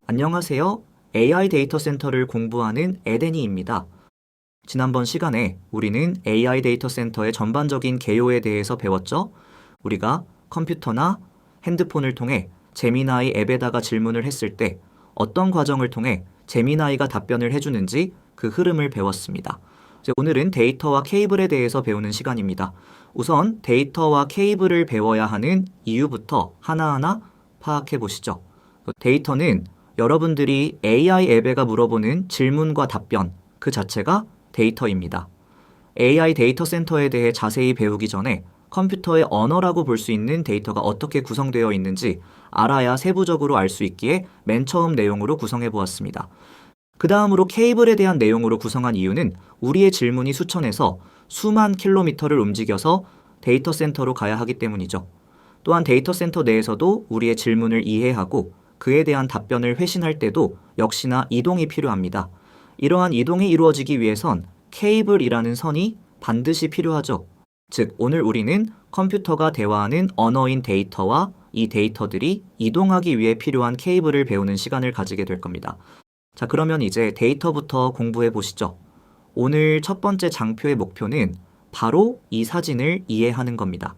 안녕하세요. AI 데이터 센터를 공부하는 에데니입니다. 지난번 시간에 우리는 AI 데이터 센터의 전반적인 개요에 대해서 배웠죠? 우리가 컴퓨터나 핸드폰을 통해 제미나이 앱에다가 질문을 했을 때 어떤 과정을 통해 제미나이가 답변을 해주는지 그 흐름을 배웠습니다. 이제 오늘은 데이터와 케이블에 대해서 배우는 시간입니다. 우선 데이터와 케이블을 배워야 하는 이유부터 하나하나 파악해 보시죠. 데이터는 여러분들이 AI 앱에가 물어보는 질문과 답변 그 자체가 데이터입니다. AI 데이터 센터에 대해 자세히 배우기 전에 컴퓨터의 언어라고 볼 수 있는 데이터가 어떻게 구성되어 있는지 알아야 세부적으로 알 수 있기에 맨 처음 내용으로 구성해 보았습니다. 그 다음으로 케이블에 대한 내용으로 구성한 이유는 우리의 질문이 수천에서 수만 킬로미터를 움직여서 데이터 센터로 가야 하기 때문이죠. 또한 데이터 센터 내에서도 우리의 질문을 이해하고 그에 대한 답변을 회신할 때도 역시나 이동이 필요합니다. 이러한 이동이 이루어지기 위해선 케이블이라는 선이 반드시 필요하죠. 즉, 오늘 우리는 컴퓨터가 대화하는 언어인 데이터와 이 데이터들이 이동하기 위해 필요한 케이블을 배우는 시간을 가지게 될 겁니다. 자, 그러면 이제 데이터부터 공부해 보시죠. 오늘 첫 번째 장표의 목표는 바로 이 사진을 이해하는 겁니다.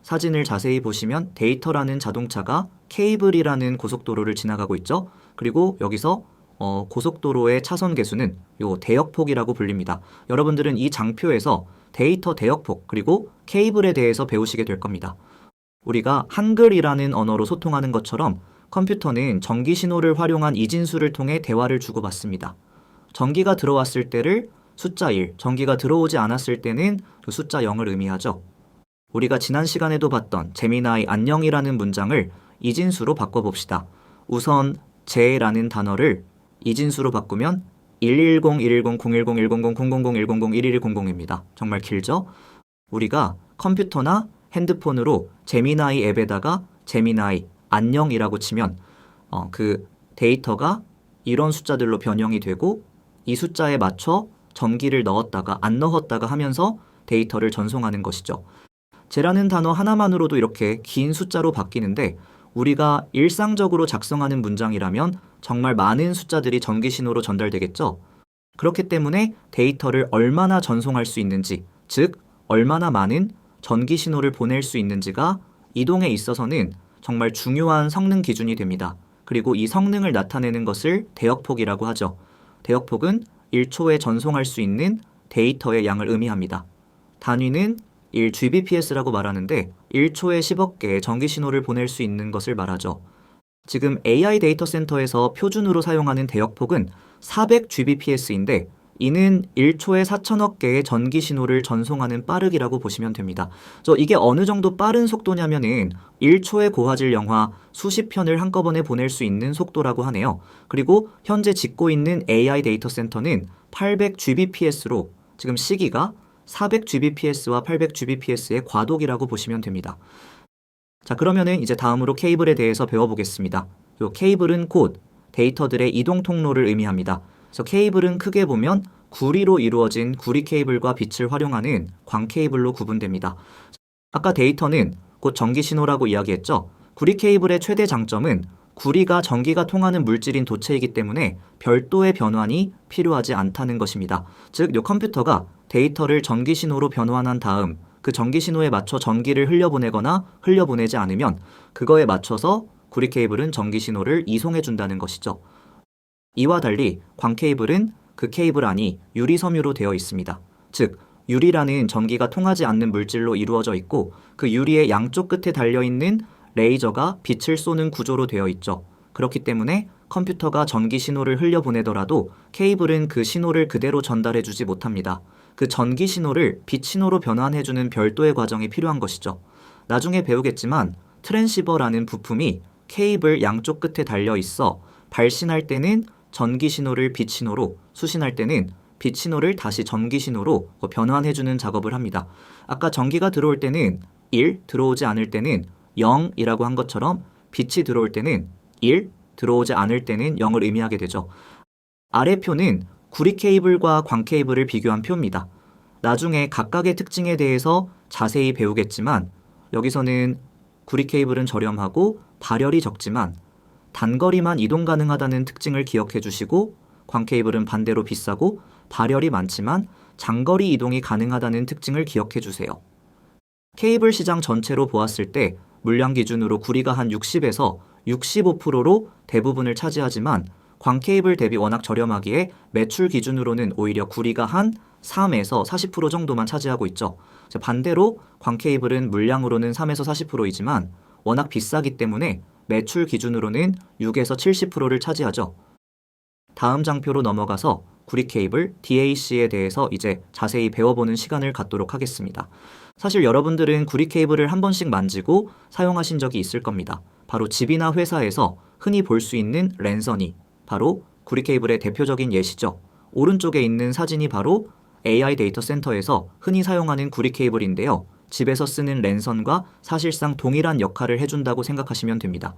사진을 자세히 보시면 데이터라는 자동차가 케이블이라는 고속도로를 지나가고 있죠. 그리고 여기서 고속도로의 차선 계수는 요 대역폭이라고 불립니다. 여러분들은 이 장표에서 데이터 대역폭 그리고 케이블에 대해서 배우시게 될 겁니다. 우리가 한글이라는 언어로 소통하는 것처럼 컴퓨터는 전기 신호를 활용한 이진수를 통해 대화를 주고받습니다. 전기가 들어왔을 때를 숫자 1, 전기가 들어오지 않았을 때는 그 숫자 0을 의미하죠. 우리가 지난 시간에도 봤던 제미나이 안녕이라는 문장을 이진수로 바꿔봅시다. 우선 제라는 단어를 이진수로 바꾸면 110, 110, 010, 100, 100, 100, 11100입니다. 정말 길죠? 우리가 컴퓨터나 핸드폰으로 제미나이 앱에다가 제미나이 안녕이라고 치면 그 데이터가 이런 숫자들로 변형이 되고 이 숫자에 맞춰 전기를 넣었다가 안 넣었다가 하면서 데이터를 전송하는 것이죠. 제라는 단어 하나만으로도 이렇게 긴 숫자로 바뀌는데 우리가 일상적으로 작성하는 문장이라면 정말 많은 숫자들이 전기 신호로 전달되겠죠. 그렇기 때문에 데이터를 얼마나 전송할 수 있는지, 즉 얼마나 많은 전기 신호를 보낼 수 있는지가 이동에 있어서는 정말 중요한 성능 기준이 됩니다. 그리고 이 성능을 나타내는 것을 대역폭이라고 하죠. 대역폭은 1초에 전송할 수 있는 데이터의 양을 의미합니다. 단위는 1gbps라고 말하는데 1초에 10억 개의 전기 신호를 보낼 수 있는 것을 말하죠. 지금 AI 데이터 센터에서 표준으로 사용하는 대역폭은 400gbps인데 이는 1초에 4천억 개의 전기 신호를 전송하는 빠르기라고 보시면 됩니다. 이게 어느 정도 빠른 속도냐면은 1초에 고화질 영화 수십 편을 한꺼번에 보낼 수 있는 속도라고 하네요. 그리고 현재 짓고 있는 AI 데이터 센터는 800gbps로 지금 시기가 400gbps와 800gbps의 과도기라고 보시면 됩니다. 자, 그러면은 이제 다음으로 케이블에 대해서 배워보겠습니다. 요 케이블은 곧 데이터들의 이동 통로를 의미합니다. 그래서 케이블은 크게 보면 구리로 이루어진 구리 케이블과 빛을 활용하는 광 케이블로 구분됩니다. 아까 데이터는 곧 전기 신호라고 이야기했죠. 구리 케이블의 최대 장점은 구리가 전기가 통하는 물질인 도체이기 때문에 별도의 변환이 필요하지 않다는 것입니다. 즉, 이 컴퓨터가 데이터를 전기 신호로 변환한 다음 그 전기 신호에 맞춰 전기를 흘려보내거나 흘려보내지 않으면 그거에 맞춰서 구리 케이블은 전기 신호를 이송해 준다는 것이죠. 이와 달리 광 케이블은 그 케이블 안이 유리 섬유로 되어 있습니다. 즉, 유리라는 전기가 통하지 않는 물질로 이루어져 있고 그 유리의 양쪽 끝에 달려있는 레이저가 빛을 쏘는 구조로 되어 있죠. 그렇기 때문에 컴퓨터가 전기 신호를 흘려보내더라도 케이블은 그 신호를 그대로 전달해주지 못합니다. 그 전기 신호를 빛 신호로 변환해주는 별도의 과정이 필요한 것이죠. 나중에 배우겠지만 트랜시버라는 부품이 케이블 양쪽 끝에 달려 있어 발신할 때는 전기 신호를 빛 신호로, 수신할 때는 빛 신호를 다시 전기 신호로 변환해주는 작업을 합니다. 아까 전기가 들어올 때는 1, 들어오지 않을 때는 0이라고 한 것처럼 빛이 들어올 때는 1, 들어오지 않을 때는 0을 의미하게 되죠. 아래 표는 구리 케이블과 광 케이블을 비교한 표입니다. 나중에 각각의 특징에 대해서 자세히 배우겠지만 여기서는 구리 케이블은 저렴하고 발열이 적지만 단거리만 이동 가능하다는 특징을 기억해 주시고, 광 케이블은 반대로 비싸고 발열이 많지만 장거리 이동이 가능하다는 특징을 기억해 주세요. 케이블 시장 전체로 보았을 때 물량 기준으로 구리가 한 60에서 65%로 대부분을 차지하지만 광 케이블 대비 워낙 저렴하기에 매출 기준으로는 오히려 구리가 한 3에서 40% 정도만 차지하고 있죠. 반대로 광 케이블은 물량으로는 3에서 40%이지만 워낙 비싸기 때문에 매출 기준으로는 6에서 70%를 차지하죠. 다음 장표로 넘어가서 구리 케이블 DAC에 대해서 이제 자세히 배워보는 시간을 갖도록 하겠습니다. 사실 여러분들은 구리 케이블을 한 번씩 만지고 사용하신 적이 있을 겁니다. 바로 집이나 회사에서 흔히 볼 수 있는 랜선이 바로 구리 케이블의 대표적인 예시죠. 오른쪽에 있는 사진이 바로 AI 데이터 센터에서 흔히 사용하는 구리 케이블인데요. 집에서 쓰는 랜선과 사실상 동일한 역할을 해준다고 생각하시면 됩니다.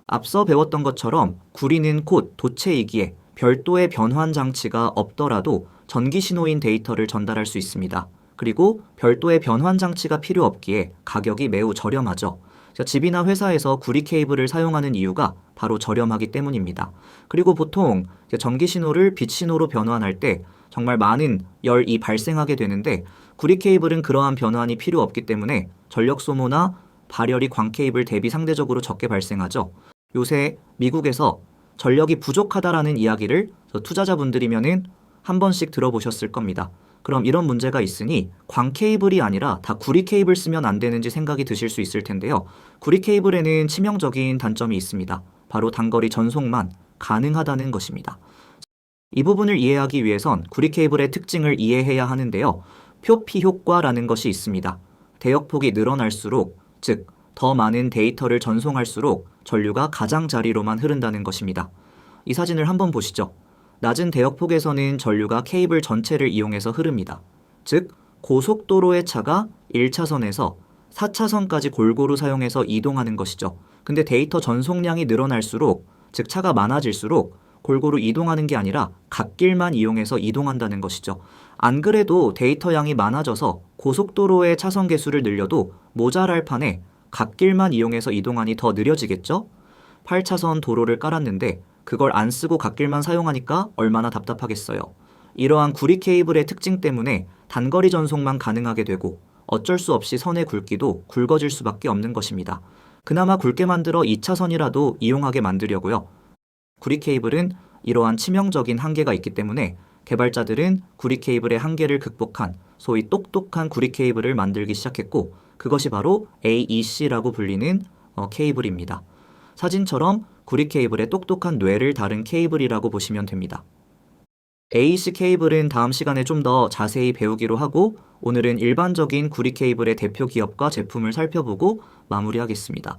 앞서 배웠던 것처럼 구리는 곧 도체이기에 별도의 변환 장치가 없더라도 전기 신호인 데이터를 전달할 수 있습니다. 그리고 별도의 변환 장치가 필요 없기에 가격이 매우 저렴하죠. 집이나 회사에서 구리 케이블을 사용하는 이유가 바로 저렴하기 때문입니다. 그리고 보통 전기 신호를 빛 신호로 변환할 때 정말 많은 열이 발생하게 되는데 구리 케이블은 그러한 변환이 필요 없기 때문에 전력 소모나 발열이 광 케이블 대비 상대적으로 적게 발생하죠. 요새 미국에서 전력이 부족하다라는 이야기를 투자자분들이면은 한 번씩 들어보셨을 겁니다. 그럼 이런 문제가 있으니 광 케이블이 아니라 다 구리 케이블 쓰면 안 되는지 생각이 드실 수 있을 텐데요. 구리 케이블에는 치명적인 단점이 있습니다. 바로 단거리 전송만 가능하다는 것입니다. 이 부분을 이해하기 위해선 구리 케이블의 특징을 이해해야 하는데요. 표피 효과라는 것이 있습니다. 대역폭이 늘어날수록, 즉 더 많은 데이터를 전송할수록 전류가 가장자리로만 흐른다는 것입니다. 이 사진을 한번 보시죠. 낮은 대역폭에서는 전류가 케이블 전체를 이용해서 흐릅니다. 즉 고속도로의 차가 1차선에서 4차선까지 골고루 사용해서 이동하는 것이죠. 근데 데이터 전송량이 늘어날수록, 즉 차가 많아질수록 골고루 이동하는 게 아니라 갓길만 이용해서 이동한다는 것이죠. 안 그래도 데이터 양이 많아져서 고속도로의 차선 개수를 늘려도 모자랄 판에 갓길만 이용해서 이동하니 더 느려지겠죠? 8차선 도로를 깔았는데 그걸 안 쓰고 갓길만 사용하니까 얼마나 답답하겠어요. 이러한 구리 케이블의 특징 때문에 단거리 전송만 가능하게 되고 어쩔 수 없이 선의 굵기도 굵어질 수밖에 없는 것입니다. 그나마 굵게 만들어 2차선이라도 이용하게 만들려고요. 구리 케이블은 이러한 치명적인 한계가 있기 때문에 개발자들은 구리 케이블의 한계를 극복한 소위 똑똑한 구리 케이블을 만들기 시작했고 그것이 바로 AEC라고 불리는 케이블입니다. 사진처럼 구리 케이블의 똑똑한 뇌를 다룬 케이블이라고 보시면 됩니다. AEC 케이블은 다음 시간에 좀 더 자세히 배우기로 하고 오늘은 일반적인 구리 케이블의 대표 기업과 제품을 살펴보고 마무리하겠습니다.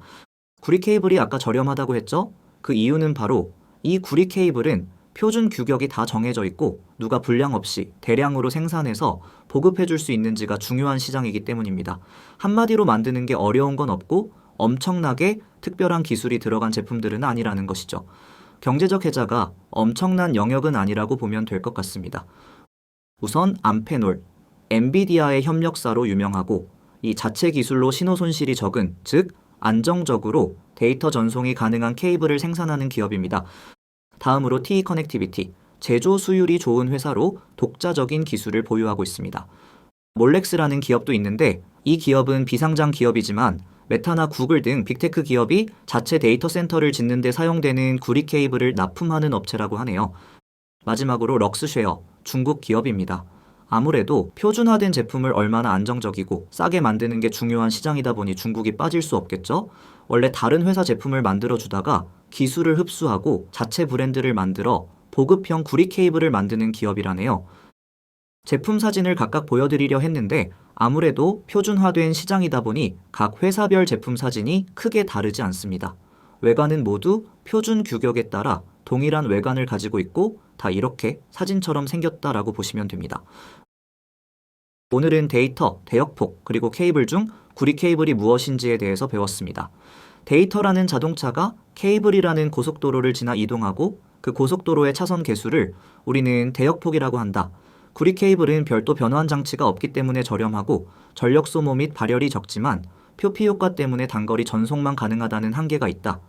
구리 케이블이 아까 저렴하다고 했죠? 그 이유는 바로 이 구리 케이블은 표준 규격이 다 정해져 있고 누가 불량 없이 대량으로 생산해서 보급해 줄 수 있는지가 중요한 시장이기 때문입니다. 한마디로 만드는 게 어려운 건 없고 엄청나게 특별한 기술이 들어간 제품들은 아니라는 것이죠. 경제적 혜자가 엄청난 영역은 아니라고 보면 될 것 같습니다. 우선 암페놀, 엔비디아의 협력사로 유명하고 이 자체 기술로 신호 손실이 적은, 즉 안정적으로 데이터 전송이 가능한 케이블을 생산하는 기업입니다. 다음으로 TE 커넥티비티, 제조 수율이 좋은 회사로 독자적인 기술을 보유하고 있습니다. 몰렉스라는 기업도 있는데 이 기업은 비상장 기업이지만 메타나 구글 등 빅테크 기업이 자체 데이터 센터를 짓는 데 사용되는 구리 케이블을 납품하는 업체라고 하네요. 마지막으로 럭스쉐어, 중국 기업입니다. 아무래도 표준화된 제품을 얼마나 안정적이고 싸게 만드는 게 중요한 시장이다 보니 중국이 빠질 수 없겠죠? 원래 다른 회사 제품을 만들어주다가 기술을 흡수하고 자체 브랜드를 만들어 보급형 구리 케이블을 만드는 기업이라네요. 제품 사진을 각각 보여드리려 했는데 아무래도 표준화된 시장이다 보니 각 회사별 제품 사진이 크게 다르지 않습니다. 외관은 모두 표준 규격에 따라 동일한 외관을 가지고 있고 다 이렇게 사진처럼 생겼다라고 보시면 됩니다. 오늘은 데이터, 대역폭, 그리고 케이블 중 구리 케이블이 무엇인지에 대해서 배웠습니다. 데이터라는 자동차가 케이블이라는 고속도로를 지나 이동하고 그 고속도로의 차선 개수를 우리는 대역폭이라고 한다. 구리 케이블은 별도 변환 장치가 없기 때문에 저렴하고 전력 소모 및 발열이 적지만 표피 효과 때문에 단거리 전송만 가능하다는 한계가 있다.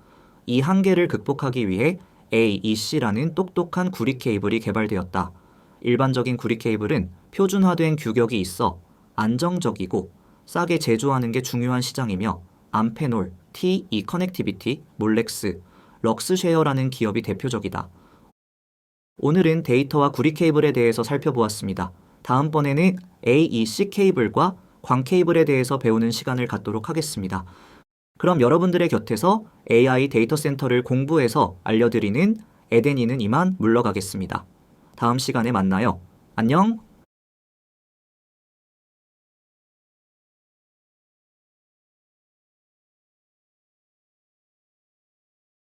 이 한계를 극복하기 위해 AEC라는 똑똑한 구리 케이블이 개발되었다. 일반적인 구리 케이블은 표준화된 규격이 있어 안정적이고 싸게 제조하는 게 중요한 시장이며 암페놀, TE 커넥티비티, 몰렉스, 럭스쉐어라는 기업이 대표적이다. 오늘은 데이터와 구리 케이블에 대해서 살펴보았습니다. 다음번에는 AEC 케이블과 광 케이블에 대해서 배우는 시간을 갖도록 하겠습니다. 그럼 여러분들의 곁에서 AI 데이터 센터를 공부해서 알려드리는 에덴이는 이만 물러가겠습니다. 다음 시간에 만나요. 안녕!